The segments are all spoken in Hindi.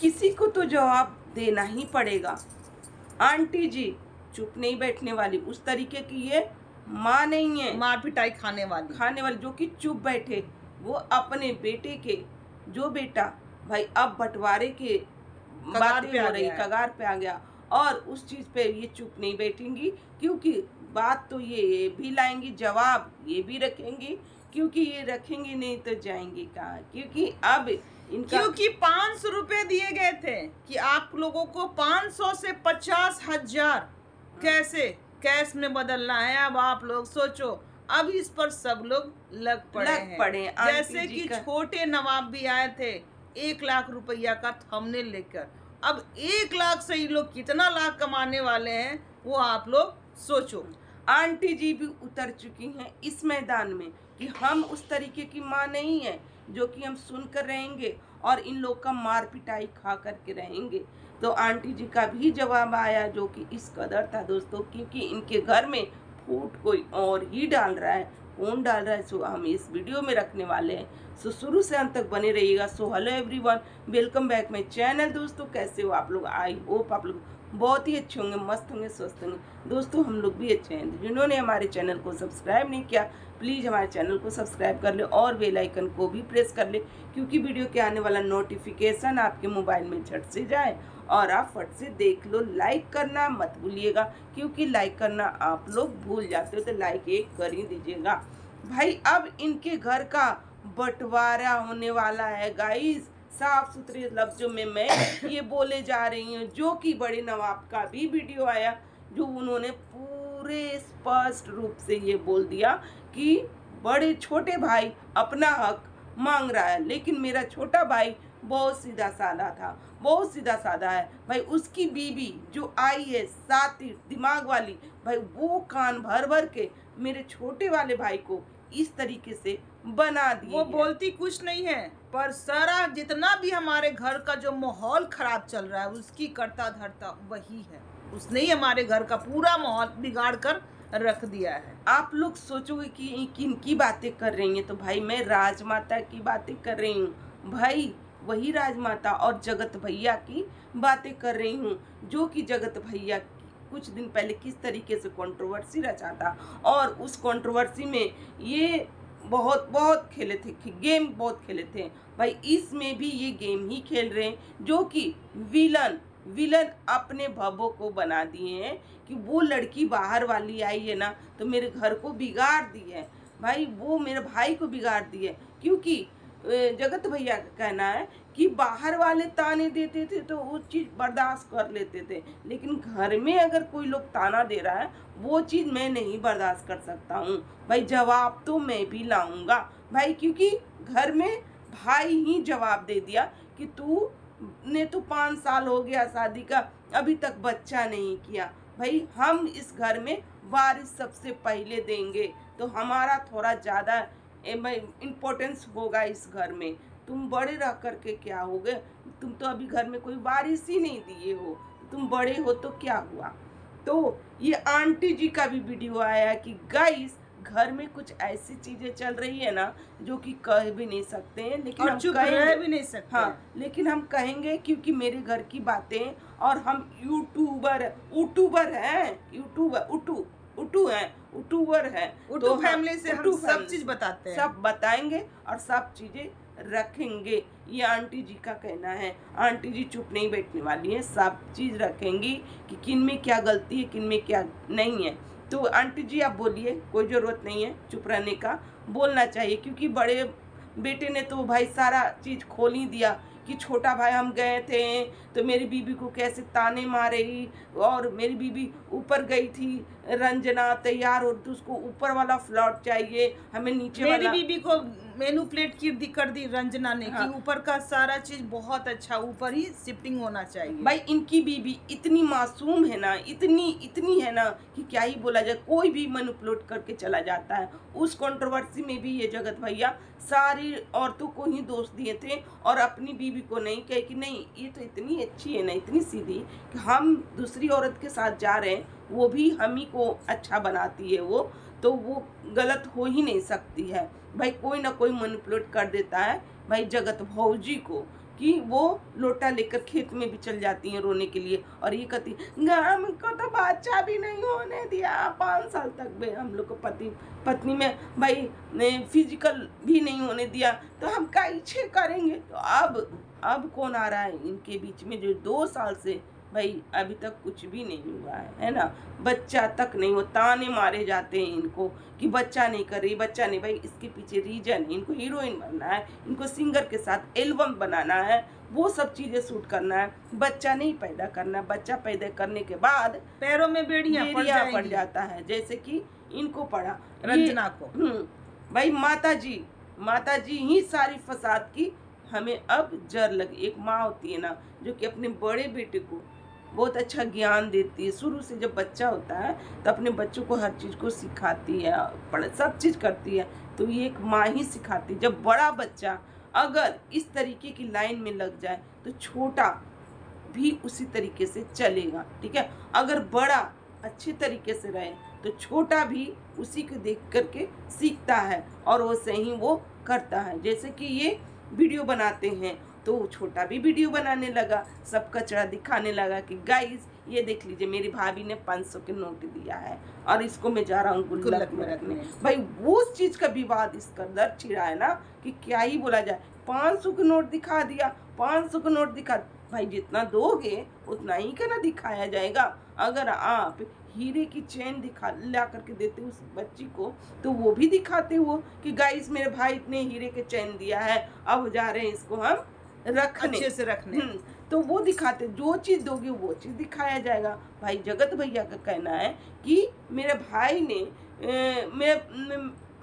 किसी को तो जवाब देना ही पड़ेगा। आंटी जी चुप नहीं बैठने वाली, उस तरीके की ये माँ नहीं है मार पिटाई खाने वाली जो कि चुप बैठे। वो अपने बेटे के, जो बेटा भाई अब बंटवारे के बातें हो रही, कगार पे आ गया, और उस चीज पे ये चुप नहीं बैठेंगी, क्योंकि बात तो ये भी लाएंगी, जवाब ये भी रखेंगी, क्योंकि ये रखेंगी नहीं तो जाएंगी कहाँ, क्योंकि अब इनका, क्योंकि 500 रुपए दिए गए थे कि आप लोगों को 500 से 50,000 कैसे कैश में बदलना है। अब आप लोग सोचो, अब इस पर सब लोग लग पड़े हैं। जैसे कि छोटे नवाब भी आए थे 1 लाख रुपया का थंबनेल लेकर, अब 1 लाख से ही लोग कितना लाख कमाने वाले हैं वो आप लोग सोचो। आंटी जी भी उतर चुकी हैं इस मैदान में कि हम उस तरीके की माँ नहीं है जो कि हम सुनकर रहेंगे और इन लोग का मार पिटाई खा करके रहेंगे। तो आंटी जी का भी जवाब आया, जो कि इस कदर था दोस्तों, क्योंकि इनके घर में फूट कोई और ही डाल रहा है। कौन डाल रहा है सो हम इस वीडियो में रखने वाले हैं, सो शुरू से अंत तक बने रहिएगा। So hello everyone, welcome back my channel. दोस्तों कैसे हो आप लोग? आई होप आप लोग बहुत ही अच्छे होंगे, मस्त होंगे, स्वस्थ होंगे। दोस्तों हम लोग भी अच्छे हैं। जिन्होंने हमारे चैनल को सब्सक्राइब नहीं किया प्लीज़ हमारे चैनल को सब्सक्राइब कर ले और बेल आइकन को भी प्रेस कर ले, क्योंकि वीडियो के आने वाला नोटिफिकेशन आपके मोबाइल में झट से जाए और आप फट से देख लो। लाइक करना मत भूलिएगा, क्योंकि लाइक करना आप लोग भूल जाते हो, तो लाइक एक कर ही दीजिएगा भाई। अब इनके घर का बंटवारा होने वाला है गाइस। साफ सुथरे लफ्जों में मैं ये बोले जा रही हूँ, जो कि बड़े नवाब का भी वीडियो आया, जो उन्होंने पूरे स्पष्ट रूप से ये बोल दिया कि बड़े छोटे भाई अपना हक मांग रहा है, लेकिन मेरा छोटा भाई बहुत सीधा साधा था, बहुत सीधा साधा है भाई। उसकी बीबी जो आई है साथी दिमाग वाली भाई, वो कान भर भर के मेरे छोटे वाले भाई को इस तरीके से बना दिए। वो बोलती कुछ नहीं है, पर सारा जितना भी हमारे घर का जो माहौल खराब चल रहा है उसकी करता धरता वही है। उसने ही हमारे घर का पूरा माहौल बिगाड़ कर रख दिया है। आप लोग सोचोगे कि किन की बातें कर रही हैं, तो भाई मैं राजमाता की बातें कर रही हूँ भाई, वही राजमाता और जगत भैया की बातें कर रही हूँ, जो कि जगत भैया कुछ दिन पहले किस तरीके से कंट्रोवर्सी रचा था, और उस कंट्रोवर्सी में ये बहुत खेले थे, गेम बहुत खेले थे भाई। इसमें भी ये गेम ही खेल रहे हैं, जो कि विलन अपने भब्बों को बना दिए हैं कि वो लड़की बाहर वाली आई है ना, तो मेरे घर को बिगाड़ दी है भाई, वो मेरे भाई को बिगाड़ दी है। क्योंकि जगत भैया का कहना है कि बाहर वाले ताने देते थे तो वो चीज़ बर्दाश्त कर लेते थे, लेकिन घर में अगर कोई लोग ताना दे रहा है वो चीज़ मैं नहीं बर्दाश्त कर सकता हूँ भाई। जवाब तो मैं भी लाऊंगा भाई, क्योंकि घर में भाई ही जवाब दे दिया कि तू ने तो 5 साल हो गया शादी का, अभी तक बच्चा नहीं किया भाई। हम इस घर में वारिस सबसे पहले देंगे, तो हमारा थोड़ा ज़्यादा इम्पोर्टेंस होगा इस घर में। तुम बड़े रह करके क्या हो गए, तुम तो अभी घर में कोई वारिस ही नहीं दिए हो, तुम बड़े हो तो क्या हुआ। तो ये आंटी जी का भी वीडियो आया कि गाइस घर में कुछ ऐसी चीजें चल रही है ना जो कि कह भी नहीं सकते हैं, लेकिन हम कह भी नहीं सकते। हाँ, लेकिन हम कहेंगे क्योंकि मेरे घर की बातें, और हम यूट्यूबर हैं, तो फैमिली से हम सब चीज बताते हैं, सब बताएंगे और सब चीजें रखेंगे। ये आंटी जी का कहना है। आंटी जी चुप नहीं बैठने वाली है, सब चीज रखेंगी कि किन में क्या गलती है, किन में क्या नहीं है। तो आंटी जी आप बोलिए, कोई ज़रूरत नहीं है चुप रहने का, बोलना चाहिए, क्योंकि बड़े बेटे ने तो भाई सारा चीज़ खोल ही दिया कि छोटा भाई हम गए थे तो मेरी बीबी को कैसे ताने मारे, और मेरी बीबी ऊपर गई थी रंजना तैयार हो तो उसको ऊपर वाला फ्लैट चाहिए, हमें नीचे मेरी बीबी को मेनू प्लेट कर दी रंजना ने। हाँ। कि ऊपर का सारा चीज बहुत अच्छा, ऊपर ही शिफ्टिंग होना चाहिए भाई। इनकी बीबी इतनी मासूम है ना, इतनी है ना कि क्या ही बोला जाए, कोई भी मैनिपुलेट करके चला जाता है। उस कंट्रोवर्सी में भी ये जगत भैया सारी औरतों को ही दोष दिए थे और अपनी बीबी को नहीं, कहे कि नहीं ये तो इतनी अच्छी है ना, इतनी सीधी कि हम दूसरी औरत के साथ जा रहे हैं, वो भी हम ही को अच्छा बनाती है, वो तो वो गलत हो ही नहीं सकती है भाई। कोई ना कोई मैनिपुलेट कर देता है भाई जगत भौजी को कि वो लोटा लेकर खेत में भी चल जाती हैं रोने के लिए, और ये कहती हमको तो बच्चा भी नहीं होने दिया 5 साल तक भी, हम लोग को पत्नी में भाई ने फिजिकल भी नहीं होने दिया, तो हम कैसे करेंगे। तो अब कौन आ रहा है इनके बीच में, जो 2 साल से भाई अभी तक कुछ भी नहीं हुआ है ना, बच्चा तक नहीं हो, ताने मारे जाते हैं इनको कि बच्चा नहीं कर रही, बच्चा नहीं। भाई इसके पीछे रीजन है, इनको हीरोइन बनना है, इनको सिंगर के साथ एल्बम बनाना है, वो सब चीजें शूट करना है, बच्चा नहीं पैदा करना है। बच्चा पैदा करने के बाद पैरों में बेड़ियां पड़ जाता है, जैसे कि इनको पड़ा रंजना को। भाई माता जी ही सारी फसाद की हमें अब जर लगी। एक माँ होती है ना जो कि अपने बड़े बेटे को बहुत अच्छा ज्ञान देती है, शुरू से जब बच्चा होता है तो अपने बच्चों को हर चीज़ को सिखाती है, सब चीज़ करती है, तो ये एक माँ ही सिखाती है। जब बड़ा बच्चा अगर इस तरीके की लाइन में लग जाए तो छोटा भी उसी तरीके से चलेगा, ठीक है। अगर बड़ा अच्छे तरीके से रहे तो छोटा भी उसी को देख करके सीखता है और वैसे ही वो करता है। जैसे कि ये वीडियो बनाते हैं तो छोटा भी वीडियो बनाने लगा, सब कचरा दिखाने लगा कि गाइस ये देख लीजिए मेरी भाभी ने 500 के नोट दिया है और इसको मैं जा रहा हूँ गुल्लक में रखने। भाई वो उस चीज का विवाद इस कदर छिड़ा है ना कि क्या ही बोला जाए। 500 का नोट दिखा दिया, 500 का नोट दिखा, भाई जितना दोगे उतना ही का ना दिखाया जाएगा। अगर आप हीरे की चेन ला करके देते उस बच्ची को तो वो भी दिखाते हो कि गाइस मेरे भाई इतने हीरे के चेन दिया है, अब जा रहे हैं इसको हम रखने, अच्छे से रखने। तो वो दिखाते, जो चीज़ दोगे वो चीज़ दिखाया जाएगा। भाई जगत भैया का कहना है कि मेरे भाई ने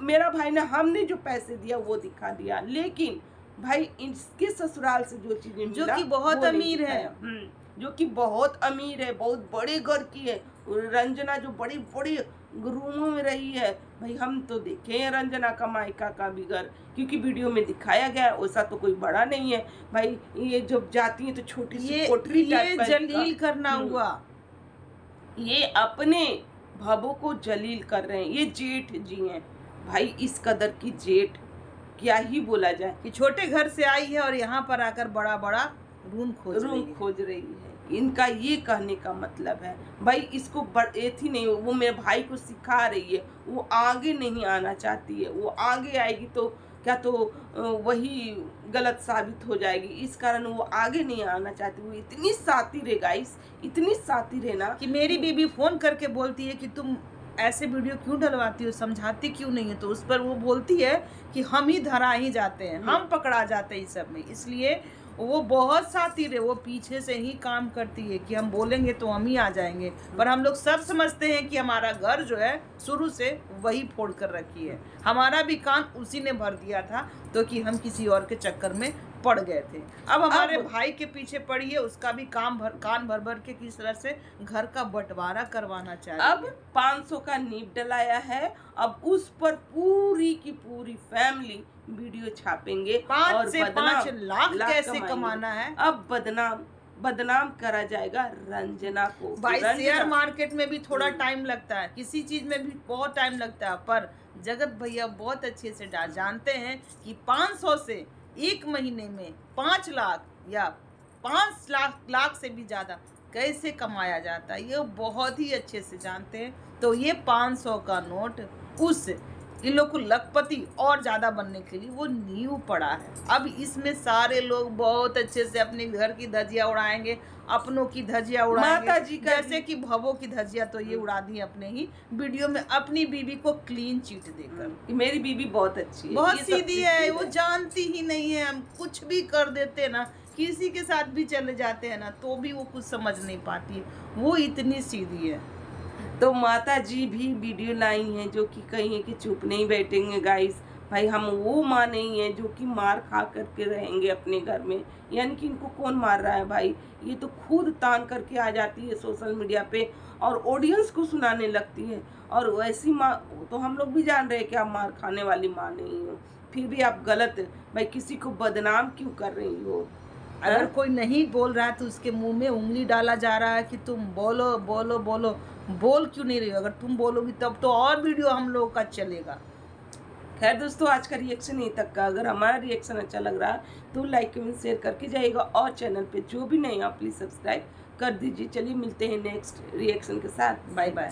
मेरा भाई ने हमने जो पैसे दिया वो दिखा दिया, लेकिन भाई इसके ससुराल से जो चीजें जो कि बहुत अमीर है, जो कि बहुत अमीर है, बहुत बड़े घर की है रंजना, जो बड़ी बड़ी रूमों में रही है। भाई हम तो देखे हैं रंजना का मायका का भी घर, क्योंकि वीडियो में दिखाया गया है, वैसा तो कोई बड़ा नहीं है। भाई ये जब जाती है तो छोटी सी कोठरी टाइप का जलील करना हुआ, ये अपने भाभों को जलील कर रहे हैं। ये जेठ जी हैं भाई, इस कदर की जेठ क्या ही बोला जाए कि छोटे घर से आई है और यहाँ पर आकर बड़ा बड़ा रूम खोज रही है। इनका ये कहने का मतलब है भाई इसको थी नहीं, वो मेरे भाई को सिखा रही है, वो आगे नहीं आना चाहती है। वो आगे आएगी तो क्या तो वही गलत साबित हो जाएगी, इस कारण वो आगे नहीं आना चाहती। वो इतनी सातिर है गाइस, इतनी सातिर है ना कि मेरी बीबी फोन करके बोलती है कि तुम ऐसे वीडियो क्यों डलवाती हो, समझाती क्यों नहीं है। तो उस पर वो बोलती है कि हम ही धरा ही जाते हैं, हम पकड़ा जाते हैं इस सब में। इसलिए वो बहुत सातिर है, वो पीछे से ही काम करती है कि हम बोलेंगे तो हम ही आ जाएंगे। पर हम लोग सब समझते हैं कि हमारा घर जो है शुरू से वही फोड़ कर रखी है, हमारा भी कान उसी ने भर दिया था, तो कि हम किसी और के चक्कर में पड़ गए थे। अब हमारे भाई के पीछे पड़ी है, उसका भी कान भर भर के किस तरह से घर का बंटवारा करवाना चाहिए। अब 500 का नींव डलाया है, अब उस पर पूरी की पूरी फैमिली वीडियो छापेंगे 5 से 5 लाख कैसे कमाना है। अब बदनाम करा जाएगा रंजना को। भाई शेयर मार्केट में भी थोड़ा टाइम लगता है, किसी चीज में भी बहुत टाइम लगता है, पर जगत भैया बहुत अच्छे से जानते हैं कि 500 से एक महीने में 5 लाख या 5 लाख से भी ज्यादा कैसे कमाया जाता है, ये बहुत ही अच्छे से जानते हैं। तो ये 500 का नोट उस इन लोग को लखपति और ज्यादा बनने के लिए वो नींव पड़ा है। अब इसमें सारे लोग बहुत अच्छे से अपने घर की धजिया उड़ाएंगे, अपनों की धजिया उड़ाएंगे। माता जी का जैसे कि भवों की धजिया तो ये उड़ा दी अपने ही वीडियो में, अपनी बीबी को क्लीन चिट देकर। मेरी बीबी बहुत अच्छी है, बहुत सीधी है, वो जानती ही नहीं है। हम कुछ भी कर देते ना, किसी के साथ भी चले जाते हैं ना, तो भी वो कुछ समझ नहीं पाती, वो इतनी सीधी है। तो माता जी भी वीडियो लाई हैं जो कि कहीं कि चुप नहीं बैठेंगे गाइस। भाई हम वो माँ नहीं है जो कि मार खा करके रहेंगे अपने घर में, यानी कि इनको कौन मार रहा है भाई, ये तो खुद तान करके आ जाती है सोशल मीडिया पे और ऑडियंस को सुनाने लगती है। और वैसी माँ तो हम लोग भी जान रहे हैं कि आप मार खाने वाली माँ नहीं हो, फिर भी आप गलत भाई किसी को बदनाम क्यों कर रही हो। अगर कोई नहीं बोल रहा है तो उसके मुंह में उंगली डाला जा रहा है कि तुम बोलो बोलो बोलो, बोल क्यों नहीं रही हो। अगर तुम बोलोगी तब तो और वीडियो हम लोगों का चलेगा। खैर दोस्तों, आज का रिएक्शन यहीं तक का। अगर हमारा रिएक्शन अच्छा लग रहा तो लाइक कमेंट शेयर करके जाइएगा, और चैनल पे जो भी नए हैं प्लीज़ सब्सक्राइब कर दीजिए। चलिए मिलते हैं नेक्स्ट रिएक्शन के साथ। Bye bye.